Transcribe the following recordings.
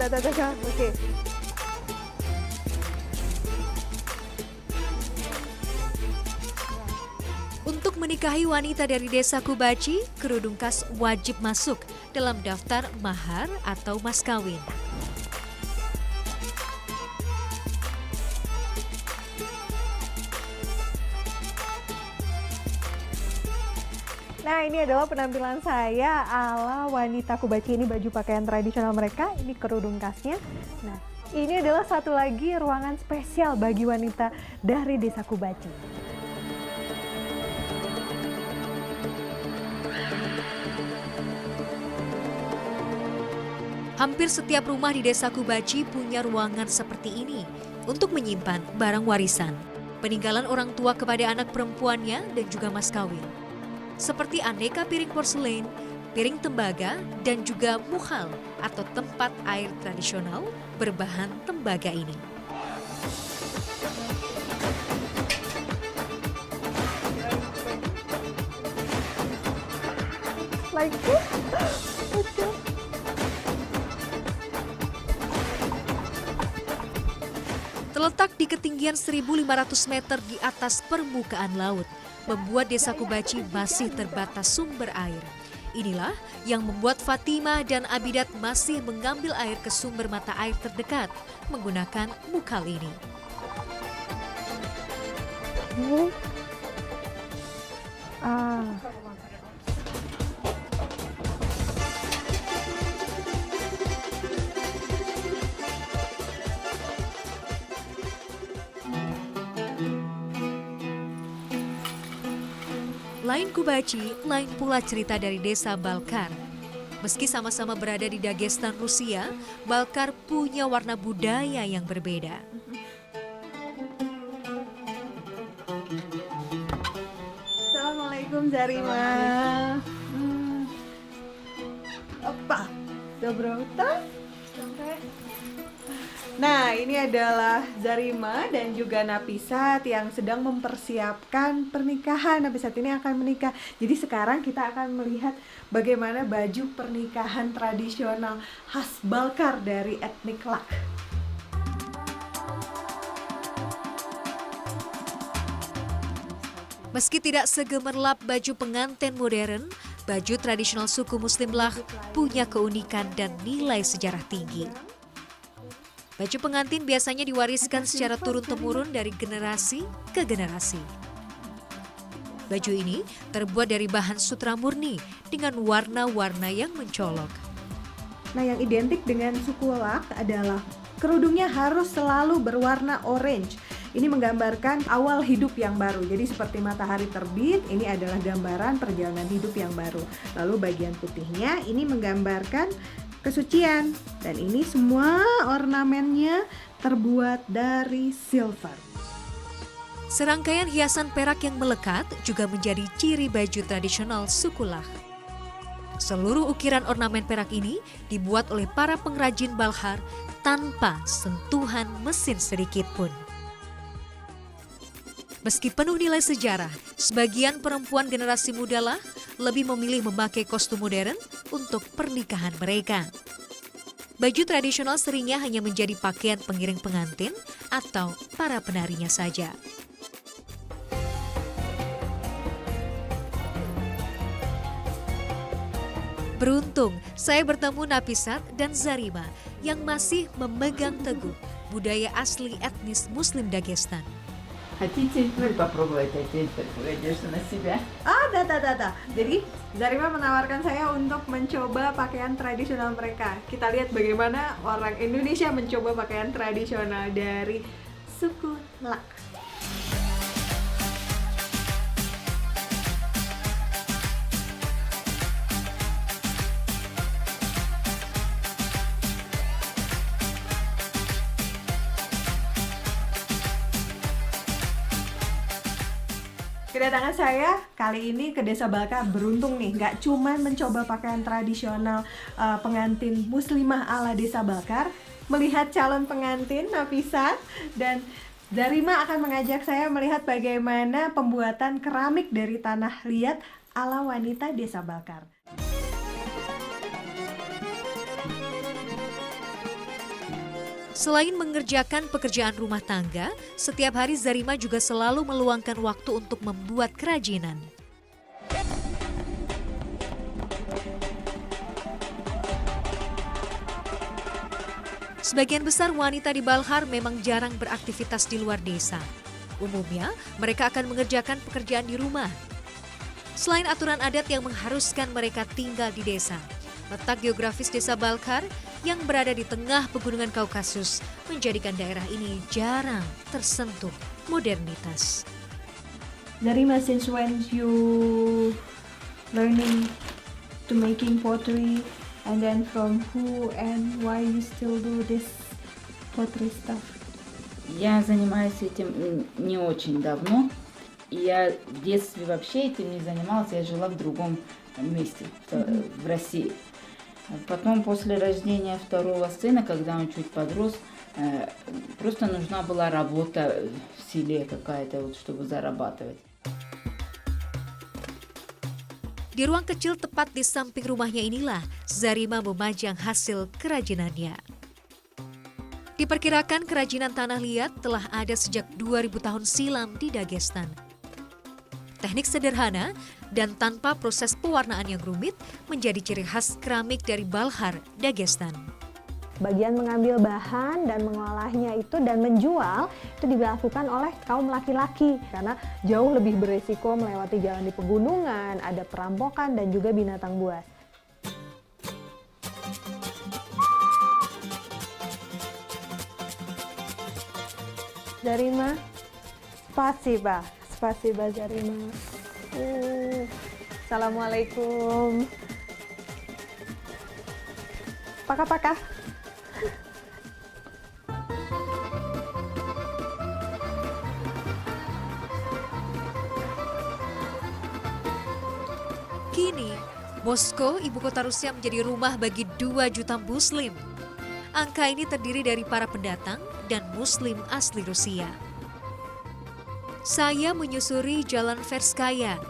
Oke. Untuk menikahi wanita dari desa Kubaci, kerudung khas wajib masuk dalam daftar mahar atau mas kawin. Nah, ini adalah penampilan saya ala wanita Kubaci. Ini baju pakaian tradisional mereka, ini kerudung khasnya. Nah, ini adalah satu lagi ruangan spesial bagi wanita dari desa Kubaci. Hampir setiap rumah di desa Kubaci punya ruangan seperti ini untuk menyimpan barang warisan, peninggalan orang tua kepada anak perempuannya dan juga mas kawin. Seperti aneka piring porselen, piring tembaga, dan juga muhal atau tempat air tradisional berbahan tembaga ini. Like Terletak di ketinggian 1.500 meter di atas permukaan laut, membuat desa Kubaci masih terbatas sumber air. Inilah yang membuat Fatima dan Abidat masih mengambil air ke sumber mata air terdekat menggunakan mukal ini. Lain Kubaci, lain pula cerita dari desa Balkar. Meski sama-sama berada di Dagestan, Rusia, Balkar punya warna budaya yang berbeda. Assalamualaikum Zarima. Opa, dobro utro. Nah, ini adalah Zarima dan juga Napisat yang sedang mempersiapkan pernikahan. Napisat ini akan menikah. Jadi sekarang kita akan melihat bagaimana baju pernikahan tradisional khas Balkar dari etnik Lak. Meski tidak segemerlap baju pengantin modern, baju tradisional suku Muslim Lak punya keunikan dan nilai sejarah tinggi. Baju pengantin biasanya diwariskan secara turun-temurun dari generasi ke generasi. Baju ini terbuat dari bahan sutra murni dengan warna-warna yang mencolok. Nah, yang identik dengan suku Lak adalah kerudungnya harus selalu berwarna orange. Ini menggambarkan awal hidup yang baru. Jadi seperti matahari terbit, ini adalah gambaran perjalanan hidup yang baru. Lalu bagian putihnya ini menggambarkan kesucian, dan ini semua ornamennya terbuat dari silver. Serangkaian hiasan perak yang melekat juga menjadi ciri baju tradisional suku Lak. Seluruh ukiran ornamen perak ini dibuat oleh para pengrajin Balkar tanpa sentuhan mesin sedikit pun. Meski penuh nilai sejarah, sebagian perempuan generasi muda Lak lebih memilih memakai kostum modern untuk pernikahan mereka. Baju tradisional seringnya hanya menjadi pakaian pengiring pengantin atau para penarinya saja. Beruntung, saya bertemu Napisat dan Zarima yang masih memegang teguh budaya asli etnis Muslim Dagestan. Хотите вы попробовать опять одежду на себя? Да. Jadi Zarima menawarkan saya untuk mencoba pakaian tradisional mereka. Kita lihat bagaimana orang Indonesia mencoba pakaian tradisional dari suku Lak. Kedatangan saya kali ini ke Desa Balkar beruntung nih, nggak cuma mencoba pakaian tradisional pengantin muslimah ala Desa Balkar, melihat calon pengantin Napisat, dan Zarima akan mengajak saya melihat bagaimana pembuatan keramik dari tanah liat ala wanita Desa Balkar. Selain mengerjakan pekerjaan rumah tangga, setiap hari Zarima juga selalu meluangkan waktu untuk membuat kerajinan. Sebagian besar wanita di Balkhar memang jarang beraktivitas di luar desa. Umumnya, mereka akan mengerjakan pekerjaan di rumah. Selain aturan adat yang mengharuskan mereka tinggal di desa, letak geografis desa Balkhar yang berada di tengah pegunungan Kaukasus menjadikan daerah ini jarang tersentuh modernitas. Zarima, since when you learning to making pottery, and then from who and why you still do this pottery stuff? Я занимаюсь этим не очень давно. Я в детстве вообще этим не занималась, я жила в другом месте, в России. Потом, после рождения второго сына, когда он чуть подрос, просто нужна была работа в селе какая-то, вот, чтобы зарабатывать. Di ruang kecil tepat di samping rumahnya inilah Zarima memajang hasil kerajinannya. Diperkirakan kerajinan tanah liat telah ada sejak 2000 tahun silam di Dagestan. Teknik sederhana dan tanpa proses pewarnaan yang rumit menjadi ciri khas keramik dari Balkhar, Dagestan. Bagian mengambil bahan dan mengolahnya itu dan menjual itu dilakukan oleh kaum laki-laki karena jauh lebih beresiko melewati jalan di pegunungan, ada perampokan dan juga binatang buas. Zarima, spasiba, spasiba Zarima. Assalamualaikum. Paka-paka. Kini, Moskow, ibu kota Rusia menjadi rumah bagi 2 juta Muslim. Angka ini terdiri dari para pendatang dan Muslim asli Rusia. Saya menyusuri Jalan Verskaya.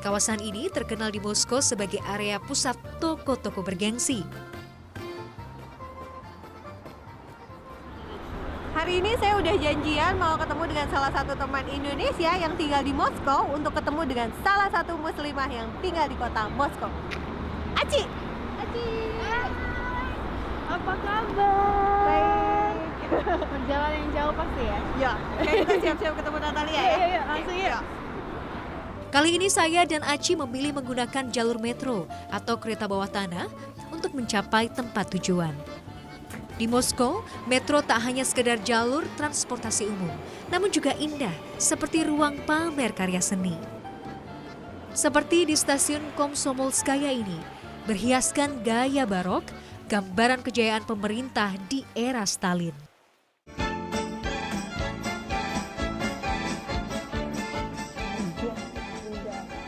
Kawasan ini terkenal di Moskow sebagai area pusat toko-toko bergengsi. Hari ini saya udah janjian mau ketemu dengan salah satu teman Indonesia yang tinggal di Moskow untuk ketemu dengan salah satu muslimah yang tinggal di kota Moskow. Aci! Aci! Apa kabar? Baik. Perjalanan yang jauh pasti ya? Ya, kayak kita siap-siap ketemu Natalia ya? Iya, langsung ya. Kali ini saya dan Aci memilih menggunakan jalur metro atau kereta bawah tanah untuk mencapai tempat tujuan. Di Moskow, metro tak hanya sekedar jalur transportasi umum, namun juga indah seperti ruang pamer karya seni. Seperti di stasiun Komsomolskaya ini, berhiaskan gaya barok, gambaran kejayaan pemerintah di era Stalin.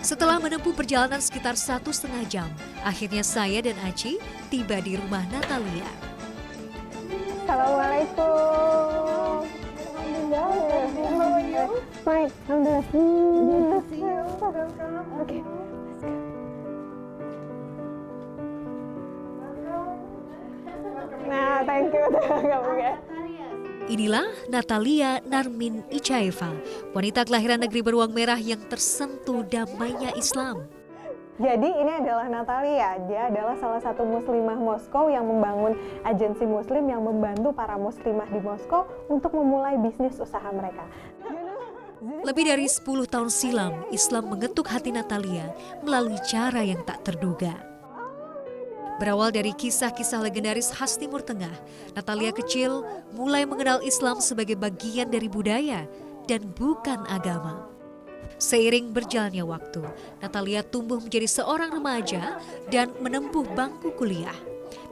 Setelah menempuh perjalanan sekitar 1,5 jam, akhirnya saya dan Aci tiba di rumah Natalia. Assalamualaikum. Alhamdulillah. Fine. Alhamdulillah. Okay. Nah, thank you. Inilah Natalia Narmin Ichaeva, wanita kelahiran negeri beruang merah yang tersentuh damainya Islam. Jadi ini adalah Natalia, dia adalah salah satu muslimah Moskow yang membangun agensi muslim yang membantu para muslimah di Moskow untuk memulai bisnis usaha mereka. Lebih dari 10 tahun silam, Islam mengetuk hati Natalia melalui cara yang tak terduga. Berawal dari kisah-kisah legendaris khas Timur Tengah, Natalia kecil mulai mengenal Islam sebagai bagian dari budaya dan bukan agama. Seiring berjalannya waktu, Natalia tumbuh menjadi seorang remaja dan menempuh bangku kuliah.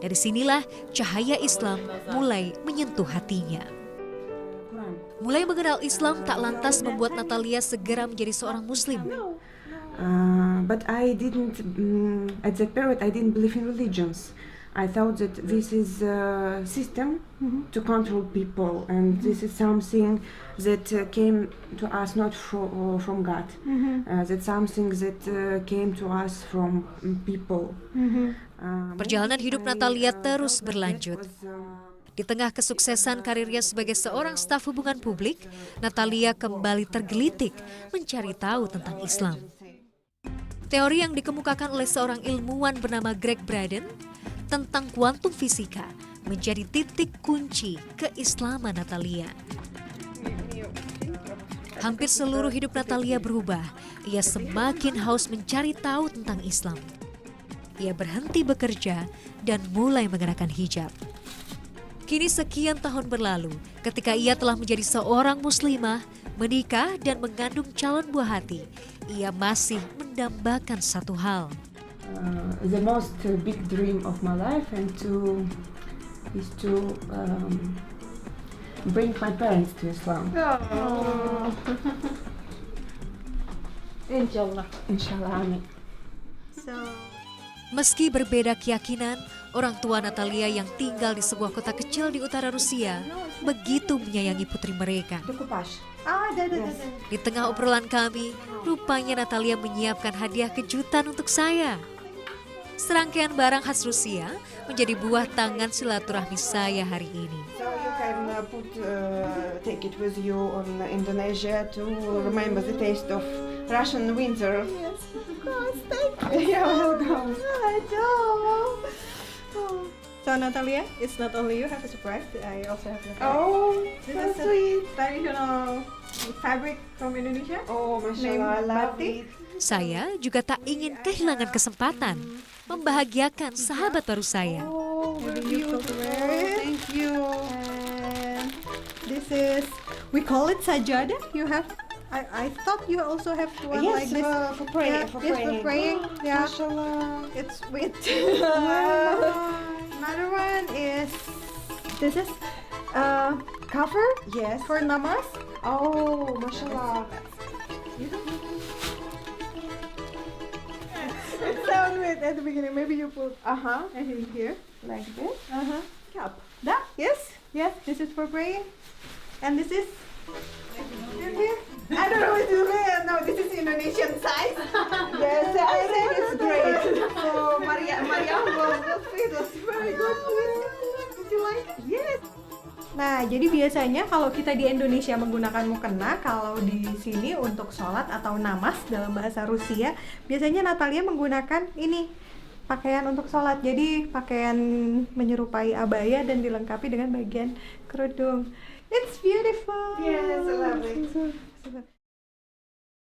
Dari sinilah cahaya Islam mulai menyentuh hatinya. Mulai mengenal Islam tak lantas membuat Natalia segera menjadi seorang Muslim. But I didn't, at that period, I didn't believe in religions. I thought that this is a system to control people, and this is something that came to us not from God. That's something that came to us from people. Perjalanan hidup Natalia terus berlanjut. Di tengah kesuksesan karirnya sebagai seorang staf hubungan publik, Natalia kembali tergelitik mencari tahu tentang Islam. Teori yang dikemukakan oleh seorang ilmuwan bernama Greg Braden tentang kuantum fisika menjadi titik kunci keislaman Natalia. Hampir seluruh hidup Natalia berubah. Ia semakin haus mencari tahu tentang Islam. Ia berhenti bekerja dan mulai mengenakan hijab. Kini sekian tahun berlalu, ketika ia telah menjadi seorang muslimah, menikah dan mengandung calon buah hati, ia masih mendambakan satu hal. The most big dream of my life is to bring my parents to Islam. Inshallah. Inshallah, amin. Meski berbeda keyakinan, orang tua Natalia yang tinggal di sebuah kota kecil di utara Rusia begitu menyayangi putri mereka. Di tengah obrolan kami, rupanya Natalia menyiapkan hadiah kejutan untuk saya. Serangkaian barang khas Rusia menjadi buah tangan silaturahmi saya hari ini. So you can take it with you on Indonesia to remember the taste of Russian winter. Yes, of course. Thank you. You're welcome. So Natalia, it's not only you have a surprise. I also have a surprise. Oh, This so is a sweet. traditional fabric from Indonesia. Oh, mashallah, I love batik. it. Saya juga tak ingin kehilangan kesempatan membahagiakan sahabat baru saya. Oh, very Maybe you could beautiful. wear it. Thank you. And this is, we call it sajada. You have, I thought you also have one Yes, like this. for praying. Yeah, For yes, praying. for praying. Yeah, Mashallah. it's with. Wow. Another one is, this is cover Yes. for namaz. Oh, mashallah. It sounds weird at the beginning. Maybe you put Uh-huh. anything here. Like this. Cup. That? Yes. Yes. This is for praying, and this is. Here. I don't know what to do. No, this is Indonesian size. Yes, I think it's great. So Maria was it was very good. Did you like? Yes. Nah, jadi biasanya kalau kita di Indonesia menggunakan mukena, kalau di sini untuk sholat atau namaz dalam bahasa Rusia, biasanya Natalia menggunakan ini, pakaian untuk sholat. Jadi pakaian menyerupai abaya dan dilengkapi dengan bagian kerudung. It's beautiful. Yes, I love it. So-